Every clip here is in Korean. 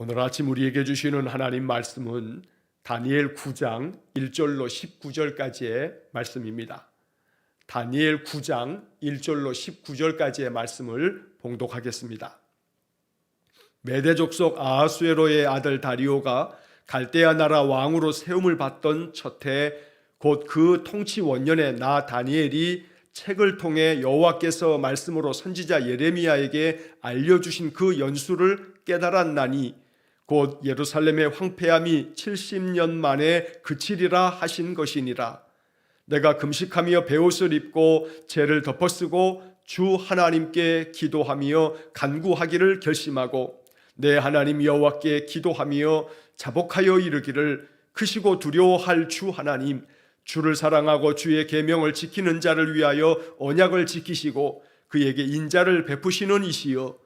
오늘 아침 우리에게 주시는 하나님 말씀은 다니엘 9장 1절로 19절까지의 말씀입니다. 다니엘 9장 1절로 19절까지의 말씀을 봉독하겠습니다. 메대 족속 아하수에로의 아들 다리오가 갈대아 나라 왕으로 세움을 받던 첫 해 곧 그 통치 원년에 나 다니엘이 책을 통해 여호와께서 말씀으로 선지자 예레미야에게 알려주신 그 연수를 깨달았나니 곧 예루살렘의 황폐함이 70년 만에 그치리라 하신 것이니라. 내가 금식하며 베옷을 입고 죄를 덮어쓰고 주 하나님께 기도하며 간구하기를 결심하고 내 하나님 여호와께 기도하며 자복하여 이르기를 크시고 두려워할 주 하나님, 주를 사랑하고 주의 계명을 지키는 자를 위하여 언약을 지키시고 그에게 인자를 베푸시는 이시여,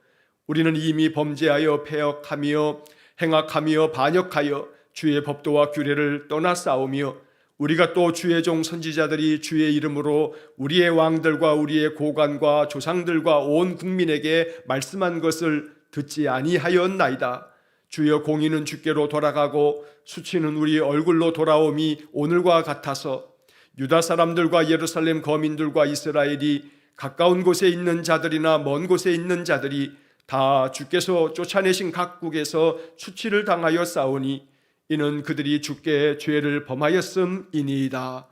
우리는 이미 범죄하여 패역하며 행악하며 반역하여 주의 법도와 규례를 떠나 싸우며 우리가 또 주의 종 선지자들이 주의 이름으로 우리의 왕들과 우리의 고관과 조상들과 온 국민에게 말씀한 것을 듣지 아니하였나이다. 주여, 공의는 주께로 돌아가고 수치는 우리 얼굴로 돌아옴이 오늘과 같아서 유다 사람들과 예루살렘 거민들과 이스라엘이 가까운 곳에 있는 자들이나 먼 곳에 있는 자들이 다 주께서 쫓아내신 각국에서 수치를 당하여 싸우니 이는 그들이 주께 죄를 범하였음이니이다.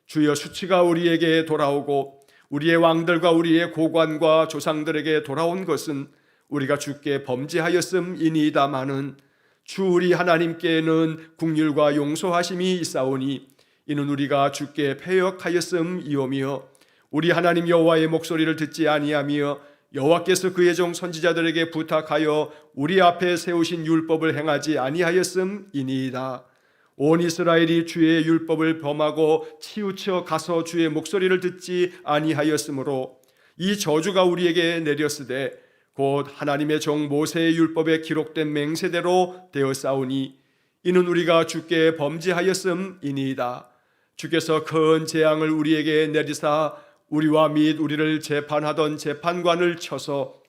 주여, 수치가 우리에게 돌아오고 우리의 왕들과 우리의 고관과 조상들에게 돌아온 것은 우리가 주께 범죄하였음이니이다마는 주 우리 하나님께는 긍휼과 용서하심이 있사오니 이는 우리가 주께 패역하였음이오며 우리 하나님 여호와의 목소리를 듣지 아니하며 여호와께서 그의 종 선지자들에게 부탁하여 우리 앞에 세우신 율법을 행하지 아니하였음이니이다. 온 이스라엘이 주의 율법을 범하고 치우쳐 가서 주의 목소리를 듣지 아니하였으므로 이 저주가 우리에게 내렸으되 곧 하나님의 종 모세의 율법에 기록된 맹세대로 되었사오니 이는 우리가 주께 범죄하였음이니이다. 주께서 큰 재앙을 우리에게 내리사 우리와 및 우리를 재판하던 재판관을 쳐서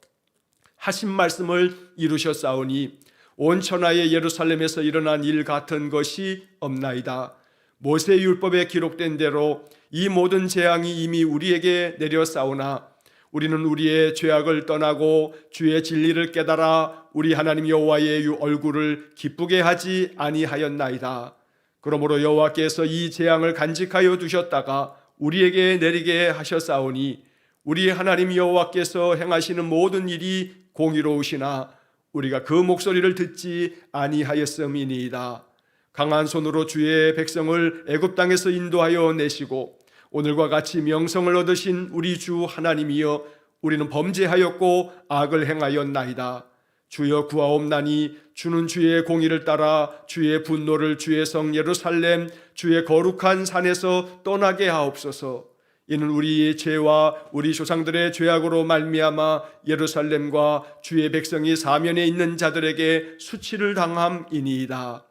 하신 말씀을 이루셨사오니 온 천하의 예루살렘에서 일어난 일 같은 것이 없나이다. 모세의 율법에 기록된 대로 이 모든 재앙이 이미 우리에게 내렸사오나 우리는 우리의 죄악을 떠나고 주의 진리를 깨달아 우리 하나님 여호와의 얼굴을 기쁘게 하지 아니하였나이다. 그러므로 여호와께서 이 재앙을 간직하여 두셨다가 우리에게 내리게 하셨사오니 우리 하나님 여호와께서 행하시는 모든 일이 공의로우시나 우리가 그 목소리를 듣지 아니하였음이니이다. 강한 손으로 주의 백성을 애굽 땅에서 인도하여 내시고 오늘과 같이 명성을 얻으신 우리 주 하나님이여, 우리는 범죄하였고 악을 행하였나이다. 주여, 구하옵나니 주는 주의 공의를 따라 주의 분노를 주의 성 예루살렘 주의 거룩한 산에서 떠나게 하옵소서. 이는 우리의 죄와 우리 조상들의 죄악으로 말미암아 예루살렘과 주의 백성이 사면에 있는 자들에게 수치를 당함이니이다.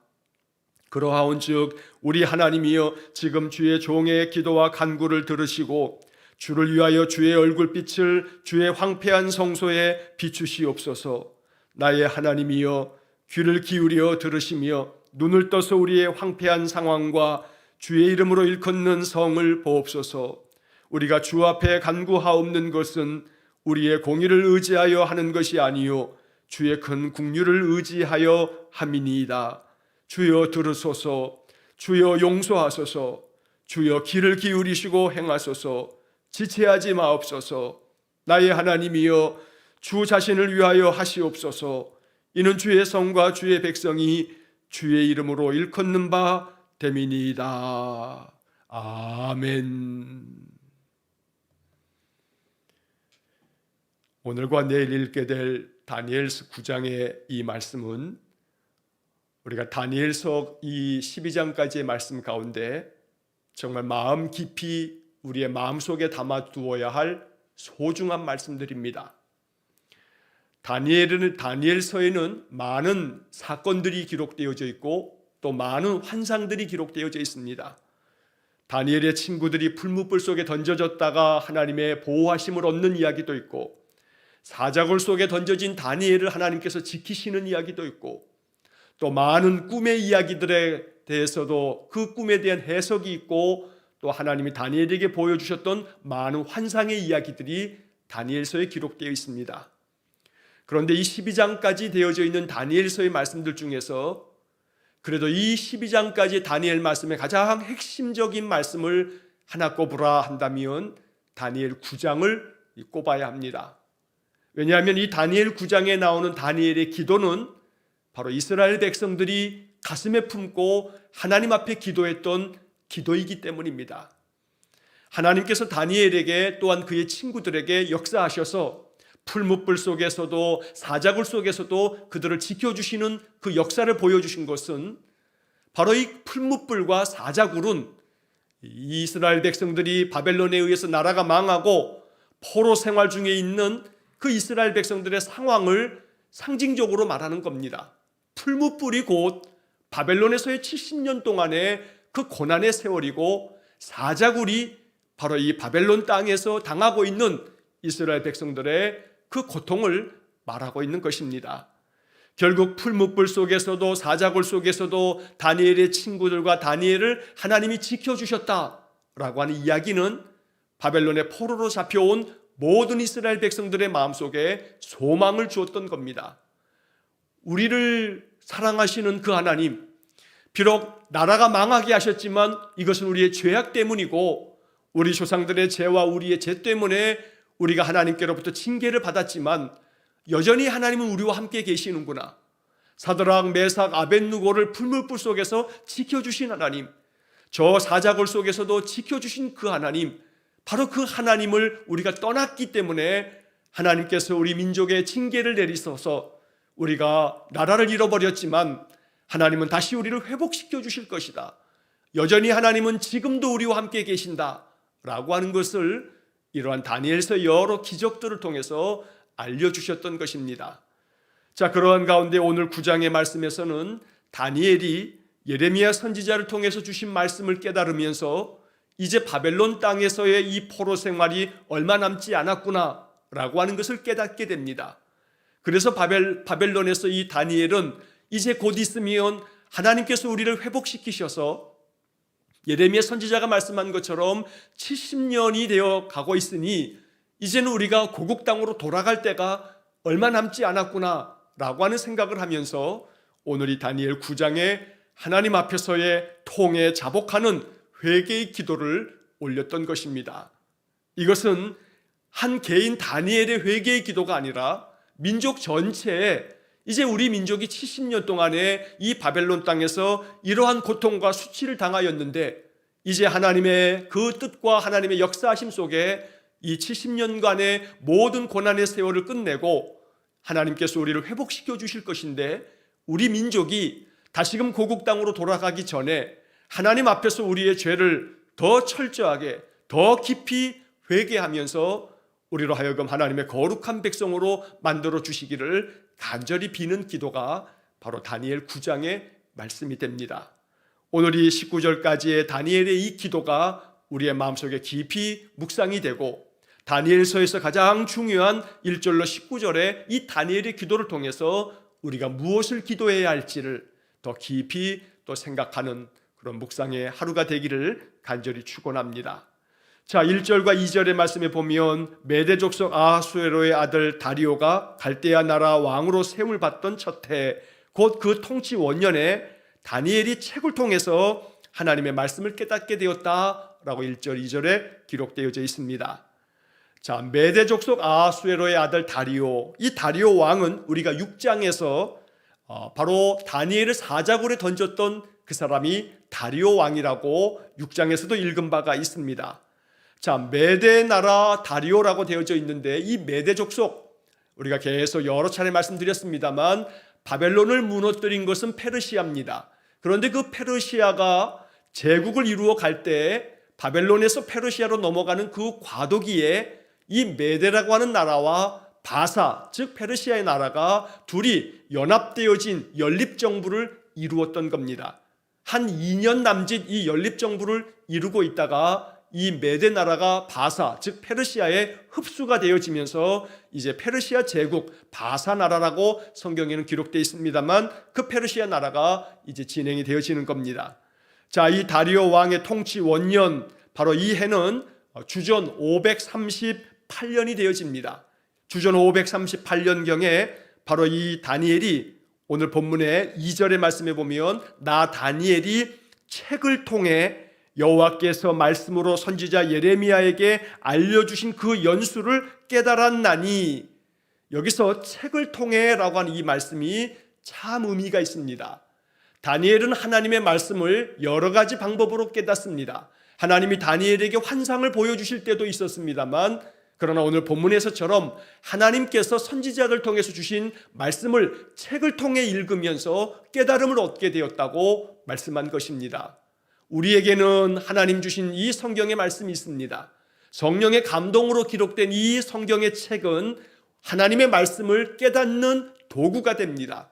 그러하온즉 우리 하나님이여, 지금 주의 종의 기도와 간구를 들으시고 주를 위하여 주의 얼굴빛을 주의 황폐한 성소에 비추시옵소서. 나의 하나님이여, 귀를 기울여 들으시며 눈을 떠서 우리의 황폐한 상황과 주의 이름으로 일컫는 성을 보옵소서. 우리가 주 앞에 간구하옵는 것은 우리의 공의를 의지하여 하는 것이 아니요 주의 큰 긍휼을 의지하여 함이니이다. 주여, 들으소서. 주여, 용서하소서. 주여, 귀를 기울이시고 행하소서. 지체하지 마옵소서. 나의 하나님이여, 주 자신을 위하여 하시옵소서. 이는 주의 성과 주의 백성이 주의 이름으로 일컫는 바 됨이니이다. 아멘. 오늘과 내일 읽게 될 다니엘서 9장의 이 말씀은 우리가 다니엘서 이 12장까지의 말씀 가운데 정말 마음 깊이 우리의 마음속에 담아두어야 할 소중한 말씀들입니다. 다니엘서에는 많은 사건들이 기록되어져 있고 또 많은 환상들이 기록되어져 있습니다. 다니엘의 친구들이 풀무불 속에 던져졌다가 하나님의 보호하심을 얻는 이야기도 있고, 사자굴 속에 던져진 다니엘을 하나님께서 지키시는 이야기도 있고, 또 많은 꿈의 이야기들에 대해서도 그 꿈에 대한 해석이 있고 또 하나님이 다니엘에게 보여주셨던 많은 환상의 이야기들이 다니엘서에 기록되어 있습니다. 그런데 이 12장까지 되어져 있는 다니엘서의 말씀들 중에서 그래도 이 12장까지 다니엘 말씀의 가장 핵심적인 말씀을 하나 꼽으라 한다면 다니엘 9장을 꼽아야 합니다. 왜냐하면 이 다니엘 9장에 나오는 다니엘의 기도는 바로 이스라엘 백성들이 가슴에 품고 하나님 앞에 기도했던 기도이기 때문입니다. 하나님께서 다니엘에게 또한 그의 친구들에게 역사하셔서 풀무불 속에서도 사자굴 속에서도 그들을 지켜주시는 그 역사를 보여주신 것은 바로 이 풀무불과 사자굴은 이스라엘 백성들이 바벨론에 의해서 나라가 망하고 포로 생활 중에 있는 그 이스라엘 백성들의 상황을 상징적으로 말하는 겁니다. 풀무불이 곧 바벨론에서의 70년 동안의 그 고난의 세월이고 사자굴이 바로 이 바벨론 땅에서 당하고 있는 이스라엘 백성들의 그 고통을 말하고 있는 것입니다. 결국 풀무불 속에서도 사자굴 속에서도 다니엘의 친구들과 다니엘을 하나님이 지켜주셨다라고 하는 이야기는 바벨론의 포로로 잡혀온 모든 이스라엘 백성들의 마음속에 소망을 주었던 겁니다. 우리를 사랑하시는 그 하나님, 비록 나라가 망하게 하셨지만 이것은 우리의 죄악 때문이고 우리 조상들의 죄와 우리의 죄 때문에 우리가 하나님께로부터 징계를 받았지만 여전히 하나님은 우리와 함께 계시는구나. 사드락, 메삭, 아벳느고를 풀무불 속에서 지켜주신 하나님, 저 사자굴 속에서도 지켜주신 그 하나님, 바로 그 하나님을 우리가 떠났기 때문에 하나님께서 우리 민족의 징계를 내리셔서 우리가 나라를 잃어버렸지만 하나님은 다시 우리를 회복시켜 주실 것이다. 여전히 하나님은 지금도 우리와 함께 계신다 라고 하는 것을 이러한 다니엘서 여러 기적들을 통해서 알려주셨던 것입니다. 자, 그러한 가운데 오늘 9장의 말씀에서는 다니엘이 예레미야 선지자를 통해서 주신 말씀을 깨달으면서 이제 바벨론 땅에서의 이 포로 생활이 얼마 남지 않았구나 라고 하는 것을 깨닫게 됩니다. 그래서 바벨론에서 이 다니엘은 이제 곧 있으면 하나님께서 우리를 회복시키셔서 예레미야 선지자가 말씀한 것처럼 70년이 되어 가고 있으니 이제는 우리가 고국 땅으로 돌아갈 때가 얼마 남지 않았구나 라고 하는 생각을 하면서 오늘 이 다니엘 9장에 하나님 앞에서의 통에 자복하는 회개의 기도를 올렸던 것입니다. 이것은 한 개인 다니엘의 회개의 기도가 아니라 민족 전체에 이제 우리 민족이 70년 동안에 이 바벨론 땅에서 이러한 고통과 수치를 당하였는데 이제 하나님의 그 뜻과 하나님의 역사하심 속에 이 70년간의 모든 고난의 세월을 끝내고 하나님께서 우리를 회복시켜 주실 것인데 우리 민족이 다시금 고국 땅으로 돌아가기 전에 하나님 앞에서 우리의 죄를 더 철저하게 더 깊이 회개하면서 우리로 하여금 하나님의 거룩한 백성으로 만들어 주시기를 간절히 비는 기도가 바로 다니엘 9장의 말씀이 됩니다. 오늘 이 19절까지의 다니엘의 이 기도가 우리의 마음속에 깊이 묵상이 되고 다니엘서에서 가장 중요한 1절로 19절의 이 다니엘의 기도를 통해서 우리가 무엇을 기도해야 할지를 더 깊이 또 생각하는 그런 묵상의 하루가 되기를 간절히 축원합니다. 자, 1절과 2절의 말씀에 보면 메대 족속 아하수에로의 아들 다리오가 갈대아 나라 왕으로 세움을 받던 첫 해 곧 그 통치 원년에 다니엘이 책을 통해서 하나님의 말씀을 깨닫게 되었다라고 1절, 2절에 기록되어져 있습니다. 자, 메대 족속 아하수에로의 아들 다리오, 이 다리오 왕은 우리가 6장에서 바로 다니엘을 사자굴에 던졌던 그 사람이 다리오 왕이라고 6장에서도 읽은 바가 있습니다. 자, 메대 나라 다리오라고 되어져 있는데 이 메대 족속, 우리가 계속 여러 차례 말씀드렸습니다만 바벨론을 무너뜨린 것은 페르시아입니다. 그런데 그 페르시아가 제국을 이루어 갈 때 바벨론에서 페르시아로 넘어가는 그 과도기에 이 메대라고 하는 나라와 바사, 즉 페르시아의 나라가 둘이 연합되어진 연립정부를 이루었던 겁니다. 한 2년 남짓 이 연립정부를 이루고 있다가 이 메대 나라가 바사, 즉 페르시아에 흡수가 되어지면서 이제 페르시아 제국 바사 나라라고 성경에는 기록되어 있습니다만 그 페르시아 나라가 이제 진행이 되어지는 겁니다. 자, 이 다리오 왕의 통치 원년, 바로 이 해는 주전 538년이 되어집니다. 주전 538년경에 바로 이 다니엘이 오늘 본문의 2절의 말씀에 보면 나 다니엘이 책을 통해 여호와께서 말씀으로 선지자 예레미야에게 알려주신 그 연수를 깨달았나니, 여기서 책을 통해 라고 하는 이 말씀이 참 의미가 있습니다. 다니엘은 하나님의 말씀을 여러 가지 방법으로 깨닫습니다. 하나님이 다니엘에게 환상을 보여주실 때도 있었습니다만, 그러나 오늘 본문에서처럼 하나님께서 선지자들 통해서 주신 말씀을 책을 통해 읽으면서 깨달음을 얻게 되었다고 말씀한 것입니다. 우리에게는 하나님 주신 이 성경의 말씀이 있습니다. 성령의 감동으로 기록된 이 성경의 책은 하나님의 말씀을 깨닫는 도구가 됩니다.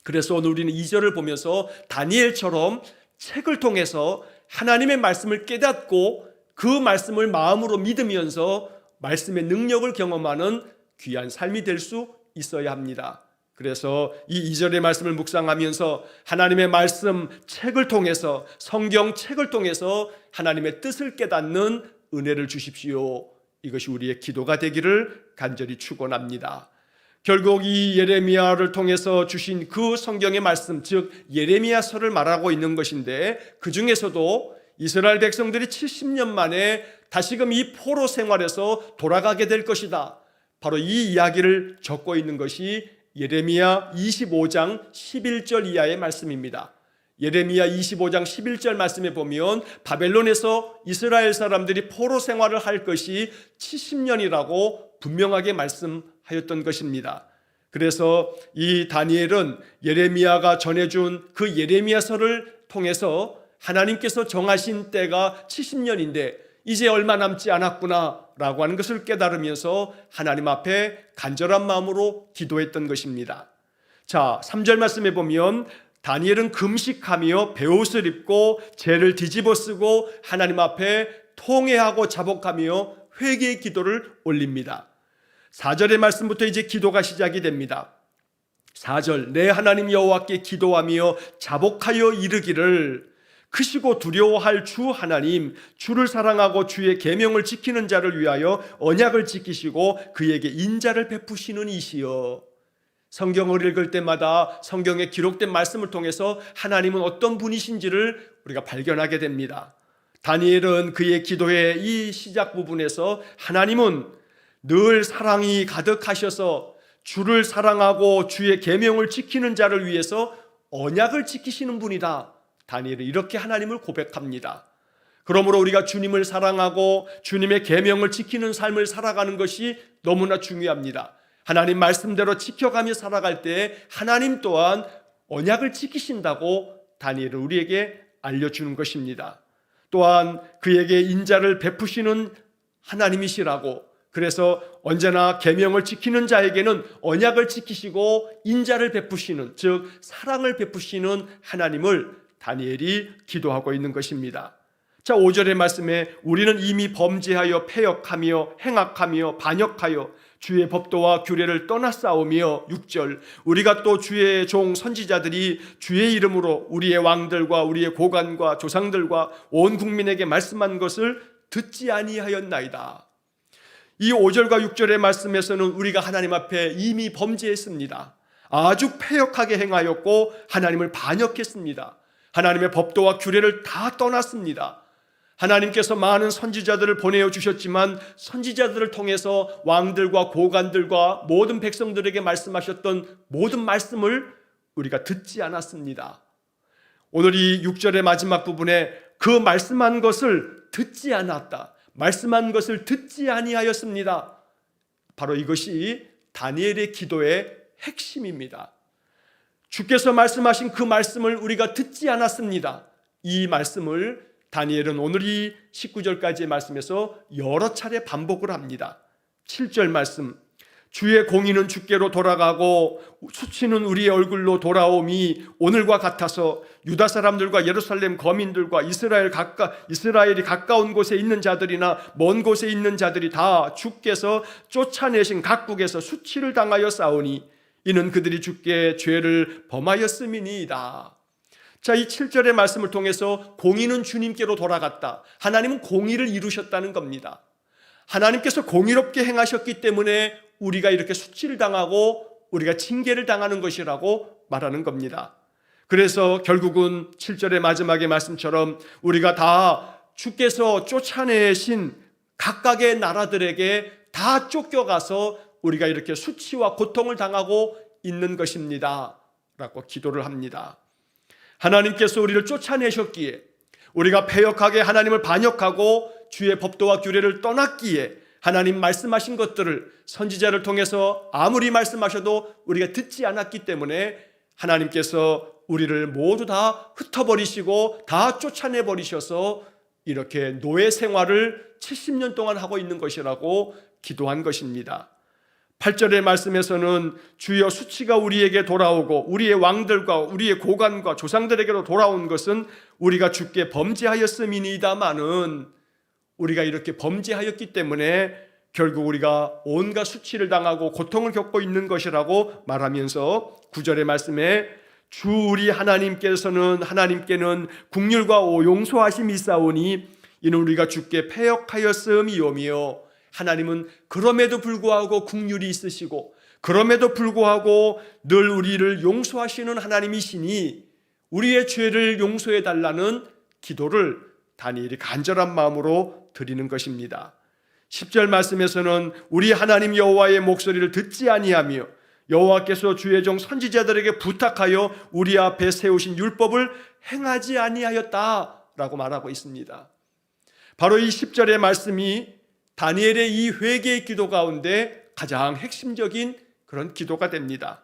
그래서 오늘 우리는 2절을 보면서 다니엘처럼 책을 통해서 하나님의 말씀을 깨닫고 그 말씀을 마음으로 믿으면서 말씀의 능력을 경험하는 귀한 삶이 될 수 있어야 합니다. 그래서 이 2절의 말씀을 묵상하면서 하나님의 말씀 책을 통해서, 성경 책을 통해서 하나님의 뜻을 깨닫는 은혜를 주십시오. 이것이 우리의 기도가 되기를 간절히 축원합니다. 결국 이 예레미야를 통해서 주신 그 성경의 말씀, 즉 예레미야서를 말하고 있는 것인데, 그 중에서도 이스라엘 백성들이 70년 만에 다시금 이 포로 생활에서 돌아가게 될 것이다, 바로 이 이야기를 적고 있는 것이 예레미야 25장 11절 이하의 말씀입니다. 예레미야 25장 11절 말씀에 보면 바벨론에서 이스라엘 사람들이 포로 생활을 할 것이 70년이라고 분명하게 말씀하였던 것입니다. 그래서 이 다니엘은 예레미야가 전해준 그 예레미야서를 통해서 하나님께서 정하신 때가 70년인데 이제 얼마 남지 않았구나 라고 하는 것을 깨달으면서 하나님 앞에 간절한 마음으로 기도했던 것입니다. 자, 3절 말씀에 보면 다니엘은 금식하며 베옷을 입고 재를 뒤집어 쓰고 하나님 앞에 통회하고 자복하며 회개의 기도를 올립니다. 4절의 말씀부터 이제 기도가 시작이 됩니다. 4절, 내 하나님 여호와께 기도하며 자복하여 이르기를, 크시고 두려워할 주 하나님, 주를 사랑하고 주의 계명을 지키는 자를 위하여 언약을 지키시고 그에게 인자를 베푸시는 이시여. 성경을 읽을 때마다 성경에 기록된 말씀을 통해서 하나님은 어떤 분이신지를 우리가 발견하게 됩니다. 다니엘은 그의 기도의 이 시작 부분에서 하나님은 늘 사랑이 가득하셔서 주를 사랑하고 주의 계명을 지키는 자를 위해서 언약을 지키시는 분이다, 다니엘은 이렇게 하나님을 고백합니다. 그러므로 우리가 주님을 사랑하고 주님의 계명을 지키는 삶을 살아가는 것이 너무나 중요합니다. 하나님 말씀대로 지켜가며 살아갈 때 하나님 또한 언약을 지키신다고 다니엘은 우리에게 알려주는 것입니다. 또한 그에게 인자를 베푸시는 하나님이시라고, 그래서 언제나 계명을 지키는 자에게는 언약을 지키시고 인자를 베푸시는, 즉 사랑을 베푸시는 하나님을 다니엘이 기도하고 있는 것입니다. 자, 5절의 말씀에 우리는 이미 범죄하여 패역하며 행악하며 반역하여 주의 법도와 규례를 떠나싸우며, 6절, 우리가 또 주의 종 선지자들이 주의 이름으로 우리의 왕들과 우리의 고관과 조상들과 온 국민에게 말씀한 것을 듣지 아니하였나이다. 이 5절과 6절의 말씀에서는 우리가 하나님 앞에 이미 범죄했습니다. 아주 패역하게 행하였고 하나님을 반역했습니다. 하나님의 법도와 규례를 다 떠났습니다. 하나님께서 많은 선지자들을 보내어 주셨지만 선지자들을 통해서 왕들과 고관들과 모든 백성들에게 말씀하셨던 모든 말씀을 우리가 듣지 않았습니다. 오늘 이 6절의 마지막 부분에 그 말씀한 것을 듣지 않았다, 말씀한 것을 듣지 아니하였습니다, 바로 이것이 다니엘의 기도의 핵심입니다. 주께서 말씀하신 그 말씀을 우리가 듣지 않았습니다. 이 말씀을 다니엘은 오늘 이 19절까지의 말씀에서 여러 차례 반복을 합니다. 7절 말씀, 주의 공의는 주께로 돌아가고 수치는 우리의 얼굴로 돌아옴이 오늘과 같아서 유다 사람들과 예루살렘 거민들과 이스라엘이 가까운 곳에 있는 자들이나 먼 곳에 있는 자들이 다 주께서 쫓아내신 각국에서 수치를 당하여 싸우니 이는 그들이 주께 죄를 범하였음이니이다. 자, 이 7절의 말씀을 통해서 공의는 주님께로 돌아갔다. 하나님은 공의를 이루셨다는 겁니다. 하나님께서 공의롭게 행하셨기 때문에 우리가 이렇게 수치를 당하고 우리가 징계를 당하는 것이라고 말하는 겁니다. 그래서 결국은 7절의 마지막의 말씀처럼 우리가 다 주께서 쫓아내신 각각의 나라들에게 다 쫓겨가서 우리가 이렇게 수치와 고통을 당하고 있는 것입니다 라고 기도를 합니다. 하나님께서 우리를 쫓아내셨기에, 우리가 패역하게 하나님을 반역하고 주의 법도와 규례를 떠났기에 하나님 말씀하신 것들을 선지자를 통해서 아무리 말씀하셔도 우리가 듣지 않았기 때문에 하나님께서 우리를 모두 다 흩어버리시고 다 쫓아내버리셔서 이렇게 노예 생활을 70년 동안 하고 있는 것이라고 기도한 것입니다. 8절의 말씀에서는 주여 수치가 우리에게 돌아오고 우리의 왕들과 우리의 고관과 조상들에게로 돌아온 것은 우리가 주께 범죄하였음이니이다마는, 우리가 이렇게 범죄하였기 때문에 결국 우리가 온갖 수치를 당하고 고통을 겪고 있는 것이라고 말하면서 9절의 말씀에 주 우리 하나님께는 긍휼과 용서하심이 있사오니 이는 우리가 주께 패역하였음이오며, 하나님은 그럼에도 불구하고 긍휼이 있으시고 그럼에도 불구하고 늘 우리를 용서하시는 하나님이시니 우리의 죄를 용서해 달라는 기도를 다니엘이 간절한 마음으로 드리는 것입니다. 10절 말씀에서는 우리 하나님 여호와의 목소리를 듣지 아니하며 여호와께서 주의 종 선지자들에게 부탁하여 우리 앞에 세우신 율법을 행하지 아니하였다라고 말하고 있습니다. 바로 이 10절의 말씀이 다니엘의 이 회개의 기도 가운데 가장 핵심적인 그런 기도가 됩니다.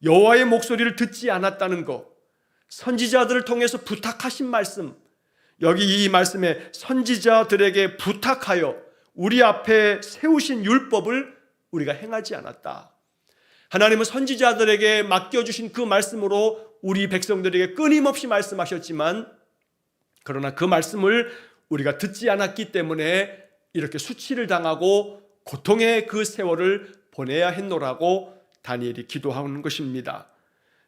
여호와의 목소리를 듣지 않았다는 것, 선지자들을 통해서 부탁하신 말씀, 여기 이 말씀에 선지자들에게 부탁하여 우리 앞에 세우신 율법을 우리가 행하지 않았다. 하나님은 선지자들에게 맡겨주신 그 말씀으로 우리 백성들에게 끊임없이 말씀하셨지만, 그러나 그 말씀을 우리가 듣지 않았기 때문에 이렇게 수치를 당하고 고통의 그 세월을 보내야 했노라고 다니엘이 기도하는 것입니다.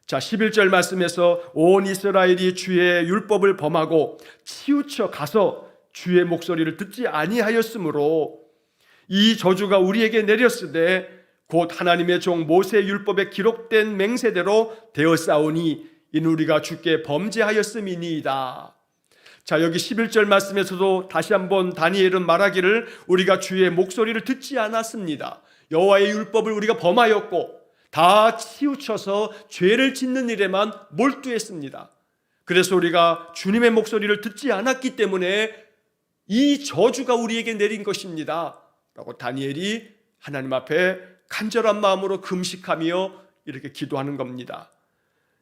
자, 11절 말씀에서 온 이스라엘이 주의 율법을 범하고 치우쳐 가서 주의 목소리를 듣지 아니하였으므로 이 저주가 우리에게 내렸으되 곧 하나님의 종 모세의 율법에 기록된 맹세대로 되었사오니 이는 우리가 주께 범죄하였음이니이다. 자, 여기 11절 말씀에서도 다시 한번 다니엘은 말하기를 우리가 주의 목소리를 듣지 않았습니다. 여호와의 율법을 우리가 범하였고 다 치우쳐서 죄를 짓는 일에만 몰두했습니다. 그래서 우리가 주님의 목소리를 듣지 않았기 때문에 이 저주가 우리에게 내린 것입니다 라고 다니엘이 하나님 앞에 간절한 마음으로 금식하며 이렇게 기도하는 겁니다.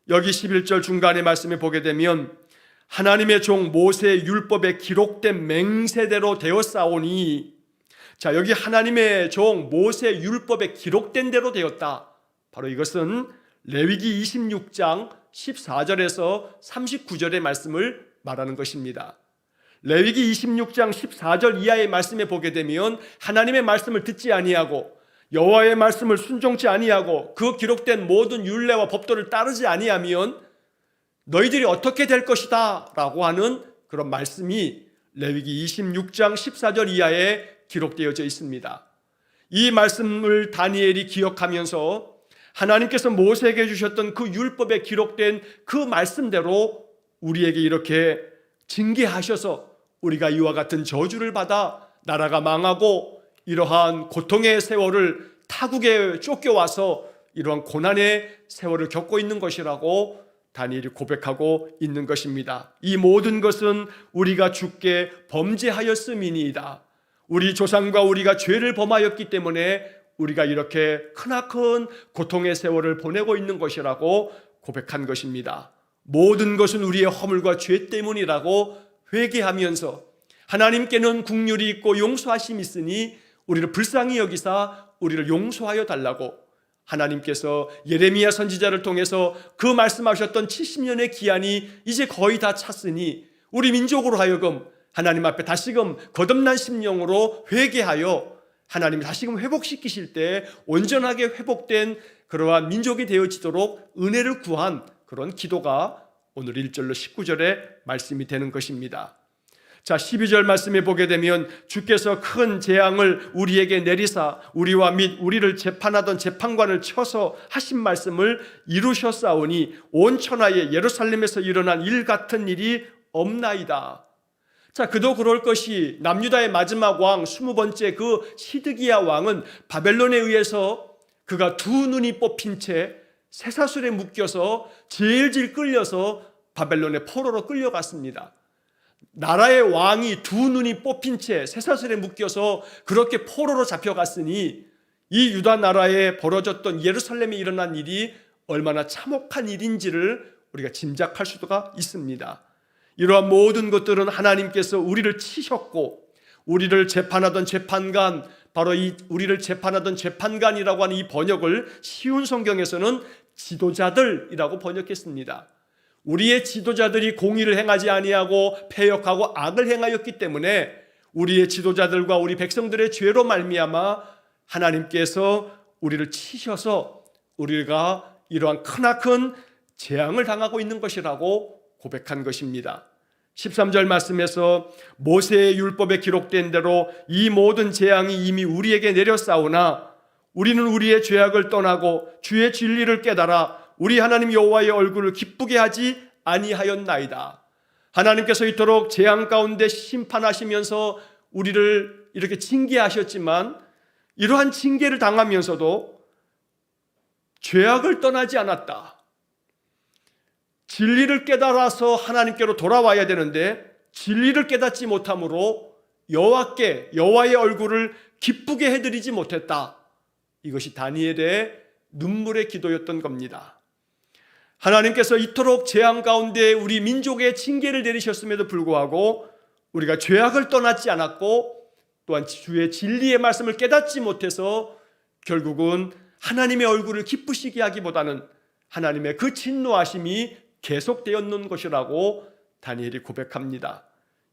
여기 11절 중간의 말씀에 보게 되면 하나님의 종 모세의 율법에 기록된 맹세대로 되었사오니, 자, 여기 하나님의 종 모세의 율법에 기록된 대로 되었다. 바로 이것은 레위기 26장 14절에서 39절의 말씀을 말하는 것입니다. 레위기 26장 14절 이하의 말씀에 보게 되면 하나님의 말씀을 듣지 아니하고 여호와의 말씀을 순종치 아니하고 그 기록된 모든 율례와 법도를 따르지 아니하면 너희들이 어떻게 될 것이다 라고 하는 그런 말씀이 레위기 26장 14절 이하에 기록되어져 있습니다. 이 말씀을 다니엘이 기억하면서 하나님께서 모세에게 주셨던 그 율법에 기록된 그 말씀대로 우리에게 이렇게 징계하셔서 우리가 이와 같은 저주를 받아 나라가 망하고 이러한 고통의 세월을 타국에 쫓겨와서 이러한 고난의 세월을 겪고 있는 것이라고 다니엘이 고백하고 있는 것입니다. 이 모든 것은 우리가 주께 범죄하였음이니이다. 우리 조상과 우리가 죄를 범하였기 때문에 우리가 이렇게 크나큰 고통의 세월을 보내고 있는 것이라고 고백한 것입니다. 모든 것은 우리의 허물과 죄 때문이라고 회개하면서 하나님께는 긍휼이 있고 용서하심이 있으니 우리를 불쌍히 여기사 우리를 용서하여 달라고 하나님께서 예레미야 선지자를 통해서 그 말씀하셨던 70년의 기한이 이제 거의 다 찼으니 우리 민족으로 하여금 하나님 앞에 다시금 거듭난 심령으로 회개하여 하나님이 다시금 회복시키실 때 온전하게 회복된 그러한 민족이 되어지도록 은혜를 구한 그런 기도가 오늘 1절로 19절의 말씀이 되는 것입니다. 자, 12절 말씀에 보게 되면 주께서 큰 재앙을 우리에게 내리사 우리와 및 우리를 재판하던 재판관을 쳐서 하신 말씀을 이루셨사오니 온 천하에 예루살렘에서 일어난 일 같은 일이 없나이다. 자, 그도 그럴 것이 남유다의 마지막 왕 20번째 그 시드기야 왕은 바벨론에 의해서 그가 두 눈이 뽑힌 채 쇠사슬에 묶여서 질질 끌려서 바벨론의 포로로 끌려갔습니다. 나라의 왕이 두 눈이 뽑힌 채 쇠사슬에 묶여서 그렇게 포로로 잡혀갔으니 이 유다 나라에 벌어졌던 예루살렘에 일어난 일이 얼마나 참혹한 일인지를 우리가 짐작할 수가 있습니다. 이러한 모든 것들은 하나님께서 우리를 치셨고 우리를 재판하던 재판관, 바로 이 우리를 재판하던 재판관이라고 하는 이 번역을 쉬운 성경에서는 지도자들이라고 번역했습니다. 우리의 지도자들이 공의를 행하지 아니하고 패역하고 악을 행하였기 때문에 우리의 지도자들과 우리 백성들의 죄로 말미암아 하나님께서 우리를 치셔서 우리가 이러한 크나큰 재앙을 당하고 있는 것이라고 고백한 것입니다. 13절 말씀에서 모세의 율법에 기록된 대로 이 모든 재앙이 이미 우리에게 내렸사오나 우리는 우리의 죄악을 떠나고 주의 진리를 깨달아 우리 하나님 여호와의 얼굴을 기쁘게 하지 아니하였나이다. 하나님께서 이토록 재앙 가운데 심판하시면서 우리를 이렇게 징계하셨지만 이러한 징계를 당하면서도 죄악을 떠나지 않았다. 진리를 깨달아서 하나님께로 돌아와야 되는데 진리를 깨닫지 못함으로 여호와의 얼굴을 기쁘게 해드리지 못했다. 이것이 다니엘의 눈물의 기도였던 겁니다. 하나님께서 이토록 재앙 가운데 우리 민족의 징계를 내리셨음에도 불구하고 우리가 죄악을 떠나지 않았고 또한 주의 진리의 말씀을 깨닫지 못해서 결국은 하나님의 얼굴을 기쁘시게 하기보다는 하나님의 그 진노하심이 계속되었는 것이라고 다니엘이 고백합니다.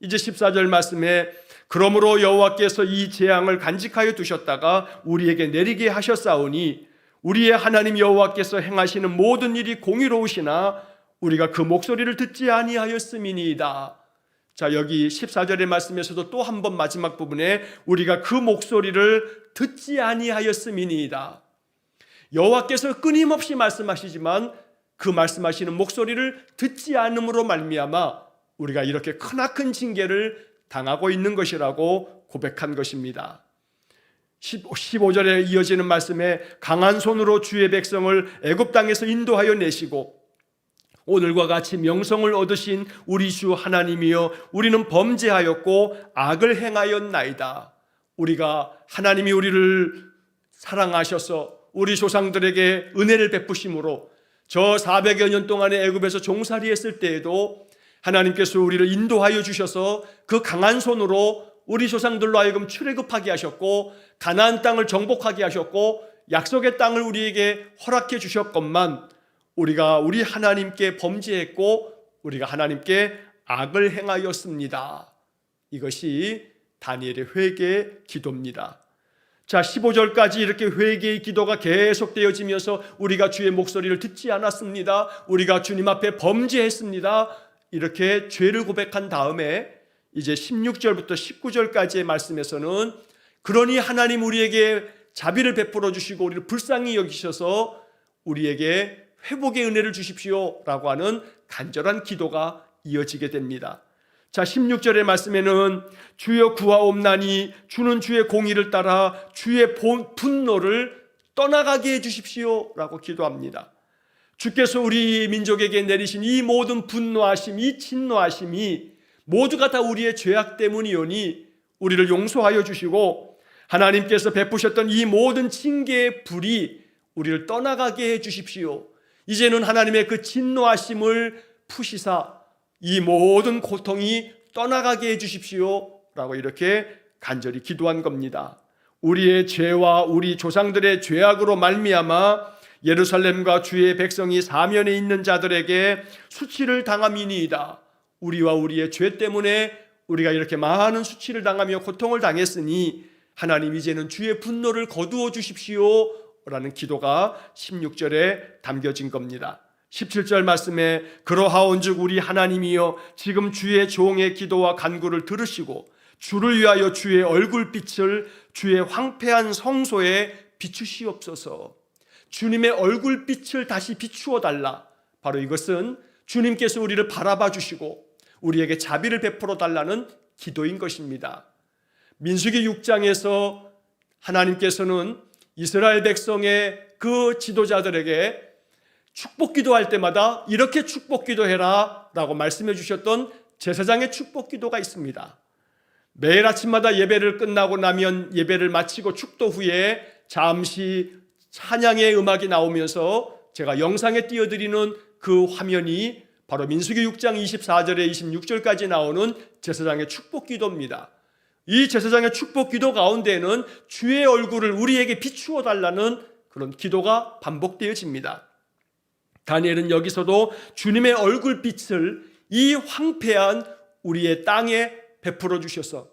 이제 14절 말씀에 그러므로 여호와께서 이 재앙을 간직하여 두셨다가 우리에게 내리게 하셨사오니 우리의 하나님 여호와께서 행하시는 모든 일이 공의로우시나 우리가 그 목소리를 듣지 아니하였음이니이다. 자, 여기 14절의 말씀에서도 또 한 번 마지막 부분에 우리가 그 목소리를 듣지 아니하였음이니이다. 여호와께서 끊임없이 말씀하시지만 그 말씀하시는 목소리를 듣지 않음으로 말미암아 우리가 이렇게 크나큰 징계를 당하고 있는 것이라고 고백한 것입니다. 15절에 이어지는 말씀에 강한 손으로 주의 백성을 애굽 땅에서 인도하여 내시고 오늘과 같이 명성을 얻으신 우리 주 하나님이여 우리는 범죄하였고 악을 행하였나이다. 우리가 하나님이 우리를 사랑하셔서 우리 조상들에게 은혜를 베푸심으로 저 400여 년 동안의 애굽에서 종살이 했을 때에도 하나님께서 우리를 인도하여 주셔서 그 강한 손으로 우리 조상들로 하여금 출애굽하게 하셨고 가나안 땅을 정복하게 하셨고 약속의 땅을 우리에게 허락해 주셨건만 우리가 우리 하나님께 범죄했고 우리가 하나님께 악을 행하였습니다. 이것이 다니엘의 회개의 기도입니다. 자, 15절까지 이렇게 회개의 기도가 계속되어지면서 우리가 주의 목소리를 듣지 않았습니다. 우리가 주님 앞에 범죄했습니다. 이렇게 죄를 고백한 다음에 이제 16절부터 19절까지의 말씀에서는 그러니 하나님 우리에게 자비를 베풀어 주시고 우리를 불쌍히 여기셔서 우리에게 회복의 은혜를 주십시오 라고 하는 간절한 기도가 이어지게 됩니다. 자, 16절의 말씀에는 주여 구하옵나니 주는 주의 공의를 따라 주의 분노를 떠나가게 해주십시오 라고 기도합니다. 주께서 우리 민족에게 내리신 이 모든 분노하심, 이 진노하심이 모두가 다 우리의 죄악 때문이오니 우리를 용서하여 주시고 하나님께서 베푸셨던 이 모든 징계의 불이 우리를 떠나가게 해주십시오. 이제는 하나님의 그 진노하심을 푸시사 이 모든 고통이 떠나가게 해주십시오 라고 이렇게 간절히 기도한 겁니다. 우리의 죄와 우리 조상들의 죄악으로 말미암아 예루살렘과 주의 백성이 사면에 있는 자들에게 수치를 당함이니이다. 우리와 우리의 죄 때문에 우리가 이렇게 많은 수치를 당하며 고통을 당했으니 하나님 이제는 주의 분노를 거두어 주십시오 라는 기도가 16절에 담겨진 겁니다. 17절 말씀에 그러하온즉 우리 하나님이여 지금 주의 종의 기도와 간구를 들으시고 주를 위하여 주의 얼굴빛을 주의 황폐한 성소에 비추시옵소서. 주님의 얼굴빛을 다시 비추어 달라. 바로 이것은 주님께서 우리를 바라봐 주시고 우리에게 자비를 베풀어 달라는 기도인 것입니다. 민수기 6장에서 하나님께서는 이스라엘 백성의 그 지도자들에게 축복 기도할 때마다 이렇게 축복 기도해라 라고 말씀해 주셨던 제사장의 축복 기도가 있습니다. 매일 아침마다 예배를 끝나고 나면 예배를 마치고 축도 후에 잠시 찬양의 음악이 나오면서 제가 영상에 띄워드리는 그 화면이 바로 민수기 6장 24절에 26절까지 나오는 제사장의 축복 기도입니다. 이 제사장의 축복 기도 가운데에는 주의 얼굴을 우리에게 비추어 달라는 그런 기도가 반복되어집니다. 다니엘은 여기서도 주님의 얼굴빛을 이 황폐한 우리의 땅에 베풀어 주셔서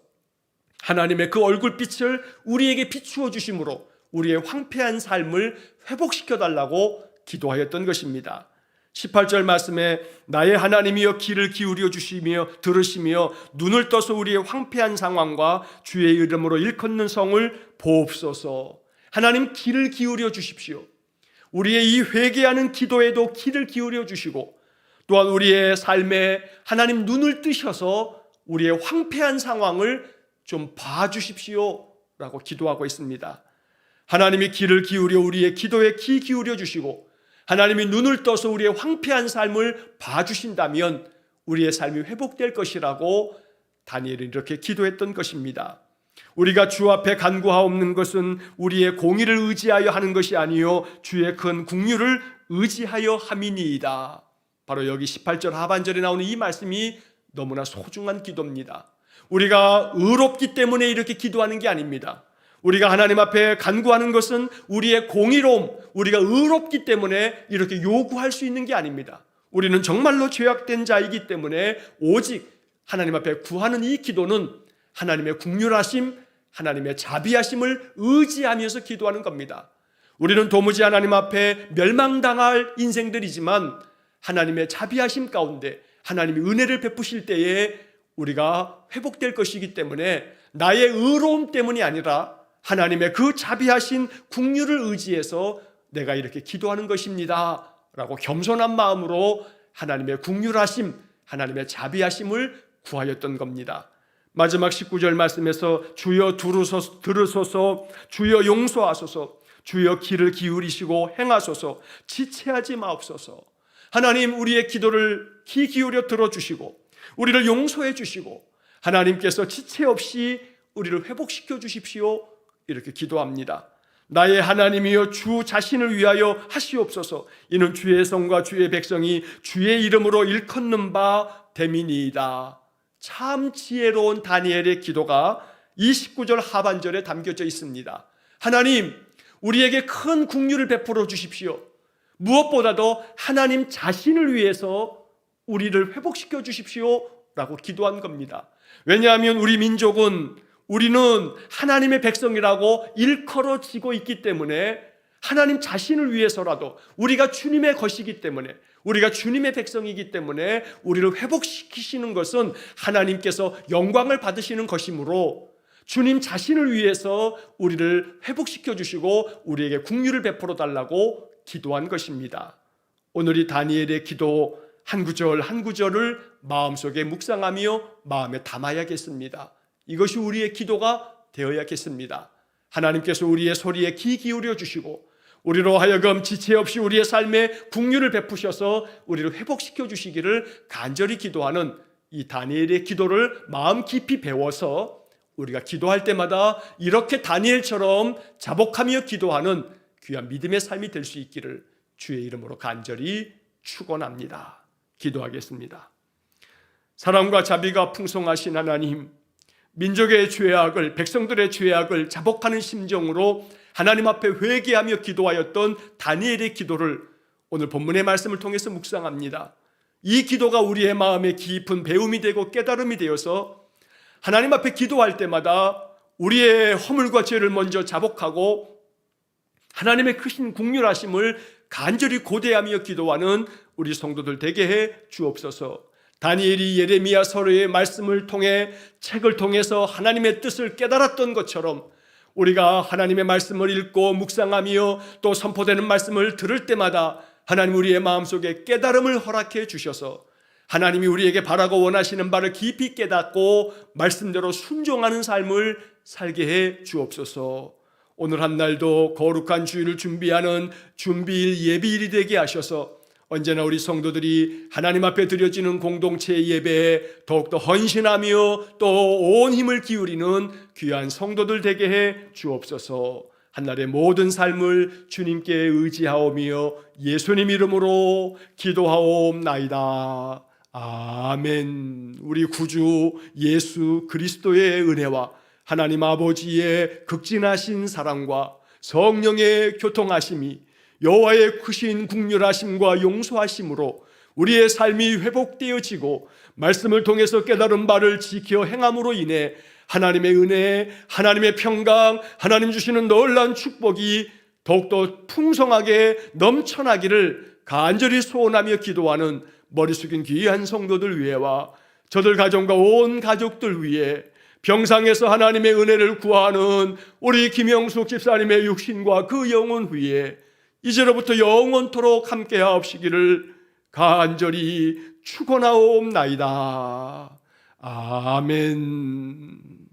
하나님의 그 얼굴빛을 우리에게 비추어 주심으로 우리의 황폐한 삶을 회복시켜 달라고 기도하였던 것입니다. 18절 말씀에 나의 하나님이여 귀를 기울여 주시며 들으시며 눈을 떠서 우리의 황폐한 상황과 주의 이름으로 일컫는 성을 보옵소서. 하나님 귀를 기울여 주십시오. 우리의 이 회개하는 기도에도 귀를 기울여 주시고 또한 우리의 삶에 하나님 눈을 뜨셔서 우리의 황폐한 상황을 좀 봐주십시오 라고 기도하고 있습니다. 하나님이 귀를 기울여 우리의 기도에 귀 기울여 주시고 하나님이 눈을 떠서 우리의 황폐한 삶을 봐주신다면 우리의 삶이 회복될 것이라고 다니엘은 이렇게 기도했던 것입니다. 우리가 주 앞에 간구하옵는 것은 우리의 공의를 의지하여 하는 것이 아니요 주의 큰 긍휼을 의지하여 함이니이다. 바로 여기 18절 하반절에 나오는 이 말씀이 너무나 소중한 기도입니다. 우리가 의롭기 때문에 이렇게 기도하는 게 아닙니다. 우리가 하나님 앞에 간구하는 것은 우리의 공의로움, 우리가 의롭기 때문에 이렇게 요구할 수 있는 게 아닙니다. 우리는 정말로 죄악된 자이기 때문에 오직 하나님 앞에 구하는 이 기도는 하나님의 긍휼하심, 하나님의 자비하심을 의지하면서 기도하는 겁니다. 우리는 도무지 하나님 앞에 멸망당할 인생들이지만 하나님의 자비하심 가운데 하나님이 은혜를 베푸실 때에 우리가 회복될 것이기 때문에 나의 의로움 때문이 아니라 하나님의 그 자비하신 긍휼을 의지해서 내가 이렇게 기도하는 것입니다 라고 겸손한 마음으로 하나님의 긍휼하심, 하나님의 자비하심을 구하였던 겁니다. 마지막 19절 말씀에서 주여 들으소서, 주여 용서하소서, 주여 귀를 기울이시고 행하소서, 지체하지 마옵소서. 하나님 우리의 기도를 귀 기울여 들어주시고 우리를 용서해 주시고 하나님께서 지체 없이 우리를 회복시켜 주십시오 이렇게 기도합니다. 나의 하나님이여 주 자신을 위하여 하시옵소서. 이는 주의 성과 주의 백성이 주의 이름으로 일컫는 바 됨이니이다. 참 지혜로운 다니엘의 기도가 29절 하반절에 담겨져 있습니다. 하나님 우리에게 큰 긍휼을 베풀어 주십시오. 무엇보다도 하나님 자신을 위해서 우리를 회복시켜 주십시오 라고 기도한 겁니다. 왜냐하면 우리 민족은 우리는 하나님의 백성이라고 일컬어지고 있기 때문에 하나님 자신을 위해서라도 우리가 주님의 것이기 때문에 우리가 주님의 백성이기 때문에 우리를 회복시키시는 것은 하나님께서 영광을 받으시는 것이므로 주님 자신을 위해서 우리를 회복시켜 주시고 우리에게 긍휼을 베풀어 달라고 기도한 것입니다. 오늘 이 다니엘의 기도 한 구절 한 구절을 마음속에 묵상하며 마음에 담아야겠습니다. 이것이 우리의 기도가 되어야겠습니다. 하나님께서 우리의 소리에 귀 기울여 주시고 우리로 하여금 지체 없이 우리의 삶에 긍휼을 베푸셔서 우리를 회복시켜 주시기를 간절히 기도하는 이 다니엘의 기도를 마음 깊이 배워서 우리가 기도할 때마다 이렇게 다니엘처럼 자복하며 기도하는 귀한 믿음의 삶이 될 수 있기를 주의 이름으로 간절히 축원합니다. 기도하겠습니다. 사랑과 자비가 풍성하신 하나님, 민족의 죄악을, 백성들의 죄악을 자복하는 심정으로 하나님 앞에 회개하며 기도하였던 다니엘의 기도를 오늘 본문의 말씀을 통해서 묵상합니다. 이 기도가 우리의 마음에 깊은 배움이 되고 깨달음이 되어서 하나님 앞에 기도할 때마다 우리의 허물과 죄를 먼저 자복하고 하나님의 크신 긍휼하심을 간절히 고대하며 기도하는 우리 성도들 되게 해 주옵소서. 다니엘이 예레미야서의 말씀을 통해 책을 통해서 하나님의 뜻을 깨달았던 것처럼 우리가 하나님의 말씀을 읽고 묵상하며 또 선포되는 말씀을 들을 때마다 하나님 우리의 마음속에 깨달음을 허락해 주셔서 하나님이 우리에게 바라고 원하시는 바를 깊이 깨닫고 말씀대로 순종하는 삶을 살게 해 주옵소서. 오늘 한 날도 거룩한 주일을 준비하는 준비일 예비일이 되게 하셔서 언제나 우리 성도들이 하나님 앞에 드려지는 공동체 예배에 더욱더 헌신하며 또 온 힘을 기울이는 귀한 성도들 되게 해 주옵소서. 한날의 모든 삶을 주님께 의지하오며 예수님 이름으로 기도하옵나이다. 아멘. 우리 구주 예수 그리스도의 은혜와 하나님 아버지의 극진하신 사랑과 성령의 교통하심이 여호와의 크신 긍휼하심과 용서하심으로 우리의 삶이 회복되어지고 말씀을 통해서 깨달은 바를 지켜 행함으로 인해 하나님의 은혜, 하나님의 평강, 하나님 주시는 놀라운 축복이 더욱더 풍성하게 넘쳐나기를 간절히 소원하며 기도하는 머리 숙인 귀한 성도들 위해와 저들 가정과 온 가족들 위해 병상에서 하나님의 은혜를 구하는 우리 김영숙 집사님의 육신과 그 영혼 위에 이제로부터 영원토록 함께하옵시기를 간절히 축원하옵나이다. 아멘.